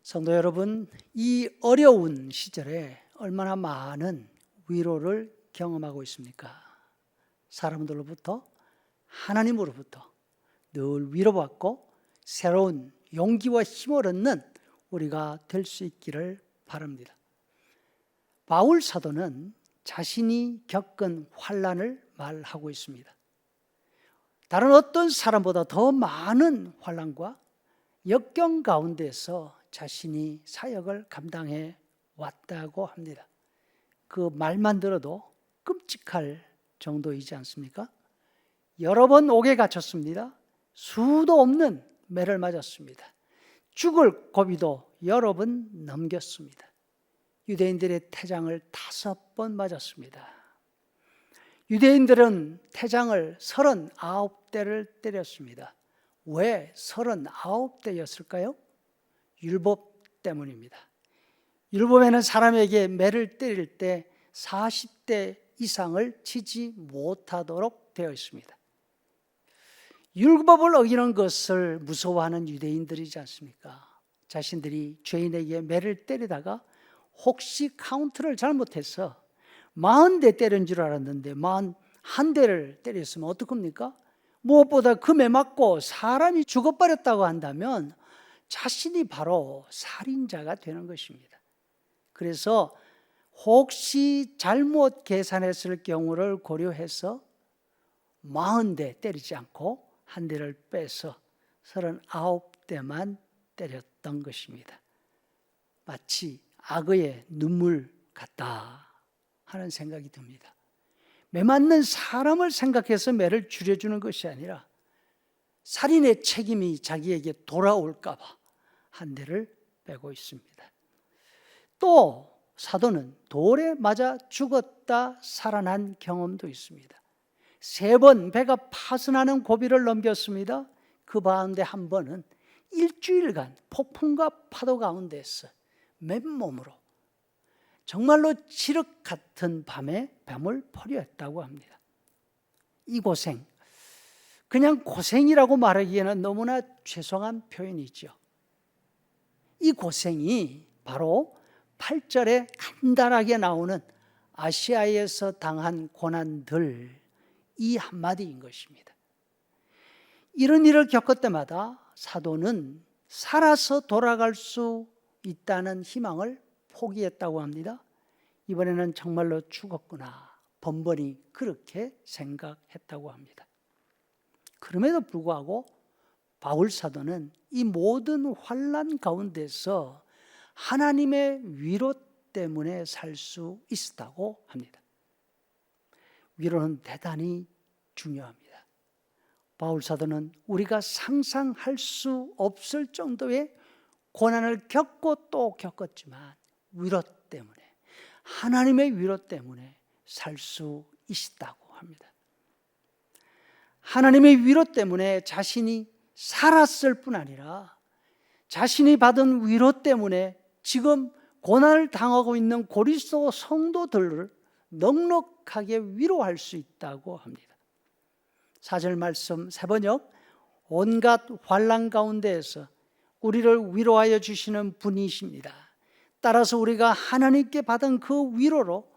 성도 여러분, 이 어려운 시절에 얼마나 많은 위로를 경험하고 있습니까? 사람들로부터, 하나님으로부터 늘 위로받고 새로운 용기와 힘을 얻는 우리가 될 수 있기를 바랍니다. 바울 사도는 자신이 겪은 환난을 말하고 있습니다. 다른 어떤 사람보다 더 많은 환난과 역경 가운데서 자신이 사역을 감당해 왔다고 합니다. 그 말만 들어도 끔찍할 정도이지 않습니까? 여러 번 옥에 갇혔습니다. 수도 없는 매를 맞았습니다. 죽을 고비도 여러 번 넘겼습니다. 유대인들의 태장을 5번 맞았습니다. 유대인들은 태장을 39대를 때렸습니다. 왜 39대였을까요? 율법 때문입니다. 율법에는 사람에게 매를 때릴 때 40대 이상을 치지 못하도록 되어 있습니다. 율법을 어기는 것을 무서워하는 유대인들이지 않습니까? 자신들이 죄인에게 매를 때리다가 혹시 카운트를 잘못해서 40대 때린 줄 알았는데 41대를 때렸으면 어떡합니까? 무엇보다 그 매 맞고 사람이 죽어버렸다고 한다면 자신이 바로 살인자가 되는 것입니다. 그래서 혹시 잘못 계산했을 경우를 고려해서 40대 때리지 않고 한 대를 빼서 39대만 때렸던 것입니다. 마치 악어의 눈물 같다 하는 생각이 듭니다. 매 맞는 사람을 생각해서 매를 줄여주는 것이 아니라 살인의 책임이 자기에게 돌아올까 봐 한 대를 빼고 있습니다. 또 사도는 돌에 맞아 죽었다 살아난 경험도 있습니다. 3번 배가 파손하는 고비를 넘겼습니다. 그 가운데 한 번은 일주일간 폭풍과 파도 가운데서 맨몸으로 정말로 칠흑 같은 밤에 밤을 포효했다고 합니다. 이 고생, 그냥 고생이라고 말하기에는 너무나 죄송한 표현이죠. 이 고생이 바로 8절에 간단하게 나오는 아시아에서 당한 고난들 이 한마디인 것입니다. 이런 일을 겪을 때마다 사도는 살아서 돌아갈 수 있다는 희망을 포기했다고 합니다. 이번에는 정말로 죽었구나, 번번이 그렇게 생각했다고 합니다. 그럼에도 불구하고 바울 사도는 이 모든 환난 가운데서 하나님의 위로 때문에 살 수 있었다고 합니다. 위로는 대단히 중요합니다. 바울 사도는 우리가 상상할 수 없을 정도의 고난을 겪고 또 겪었지만 위로 때문에, 하나님의 위로 때문에 살 수 있었다고 합니다. 하나님의 위로 때문에 자신이 살았을 뿐 아니라 자신이 받은 위로 때문에 지금 고난을 당하고 있는 고린도 성도들을 넉넉하게 위로할 수 있다고 합니다. 4절 말씀 세번역, 온갖 환난 가운데에서 우리를 위로하여 주시는 분이십니다. 따라서 우리가 하나님께 받은 그 위로로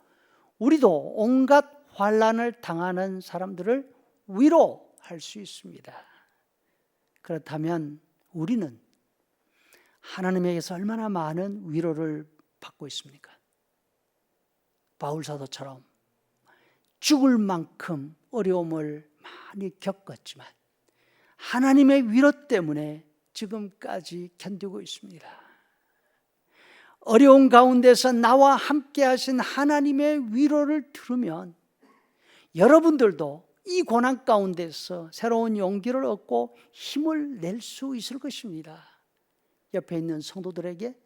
우리도 온갖 환난을 당하는 사람들을 위로할 수 있습니다. 그렇다면 우리는 하나님에게서 얼마나 많은 위로를 받고 있습니까? 바울 사도처럼 죽을 만큼 어려움을 많이 겪었지만 하나님의 위로 때문에 지금까지 견디고 있습니다. 어려운 가운데서 나와 함께 하신 하나님의 위로를 들으면 여러분들도 이 고난 가운데서 새로운 용기를 얻고 힘을 낼 수 있을 것입니다. 옆에 있는 성도들에게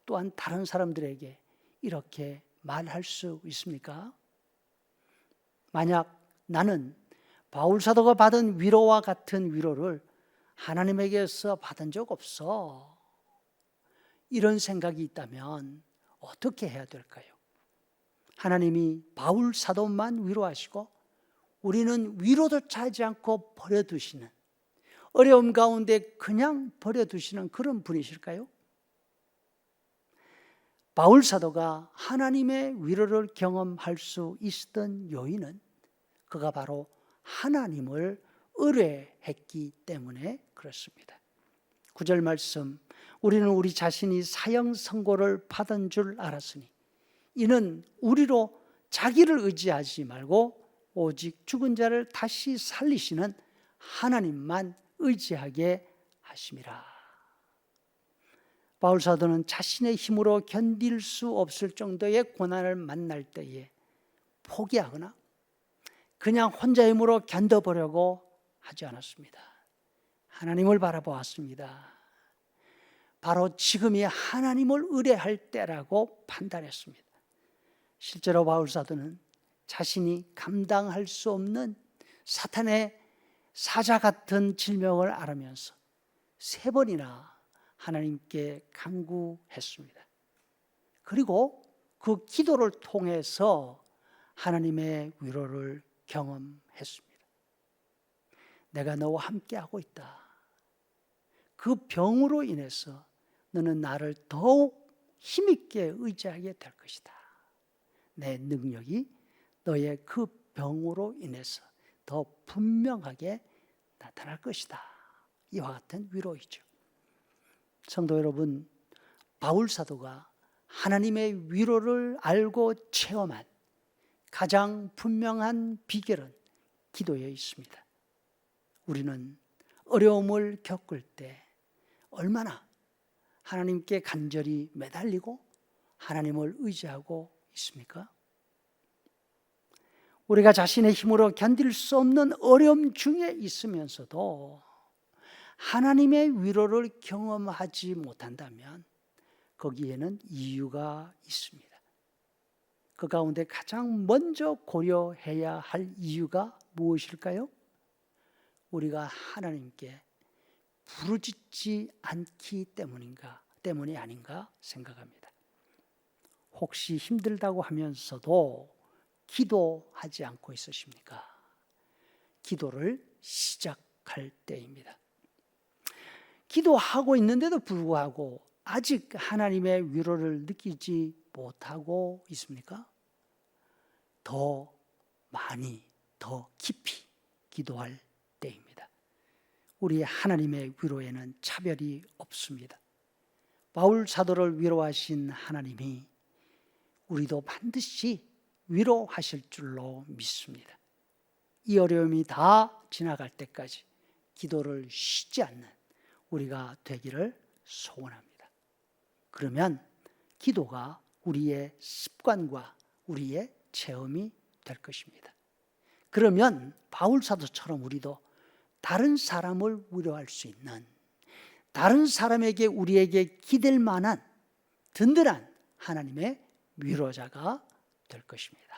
또한 다른 사람들에게 이렇게 말할 수 있습니까? 만약 나는 바울 사도가 받은 위로와 같은 위로를 하나님에게서 받은 적 없어, 이런 생각이 있다면 어떻게 해야 될까요? 하나님이 바울 사도만 위로하시고 우리는 위로조차 하지 않고 버려두시는, 어려움 가운데 그냥 버려두시는 그런 분이실까요? 바울 사도가 하나님의 위로를 경험할 수 있었던 요인은 그가 바로 하나님을 의뢰했기 때문에 그렇습니다. 9절 말씀, 우리는 우리 자신이 사형 선고를 받은 줄 알았으니 이는 우리로 자기를 의지하지 말고 오직 죽은 자를 다시 살리시는 하나님만 의지하게 하심이라. 바울 사도는 자신의 힘으로 견딜 수 없을 정도의 고난을 만날 때에 포기하거나 그냥 혼자 힘으로 견뎌보려고 하지 않았습니다. 하나님을 바라보았습니다. 바로 지금이 하나님을 의뢰할 때라고 판단했습니다. 실제로 바울 사도는 자신이 감당할 수 없는 사탄의 사자 같은 질병을 앓으면서 3번이나 하나님께 간구했습니다. 그리고 그 기도를 통해서 하나님의 위로를 경험했습니다. 내가 너와 함께하고 있다. 그 병으로 인해서 너는 나를 더욱 힘있게 의지하게 될 것이다. 내 능력이 너의 그 병으로 인해서 더 분명하게 나타날 것이다. 이와 같은 위로이죠. 성도 여러분, 바울 사도가 하나님의 위로를 알고 체험한 가장 분명한 비결은 기도에 있습니다. 우리는 어려움을 겪을 때 얼마나 하나님께 간절히 매달리고 하나님을 의지하고 있습니까? 우리가 자신의 힘으로 견딜 수 없는 어려움 중에 있으면서도 하나님의 위로를 경험하지 못한다면 거기에는 이유가 있습니다. 그 가운데 가장 먼저 고려해야 할 이유가 무엇일까요? 우리가 하나님께 부르짖지 않기 때문이 아닌가 생각합니다. 혹시 힘들다고 하면서도 기도하지 않고 있으십니까? 기도를 시작할 때입니다. 기도하고 있는데도 불구하고 아직 하나님의 위로를 느끼지 못하고 있습니까? 더 많이, 더 깊이 기도할 때입니다. 우리 하나님의 위로에는 차별이 없습니다. 바울 사도를 위로하신 하나님이 우리도 반드시 위로하실 줄로 믿습니다. 이 어려움이 다 지나갈 때까지 기도를 쉬지 않는 우리가 되기를 소원합니다. 그러면 기도가 우리의 습관과 우리의 체험이 될 것입니다. 그러면 바울 사도처럼 우리도 다른 사람을 위로할 수 있는, 다른 사람에게 우리에게 기댈 만한 든든한 하나님의 위로자가 될 것입니다.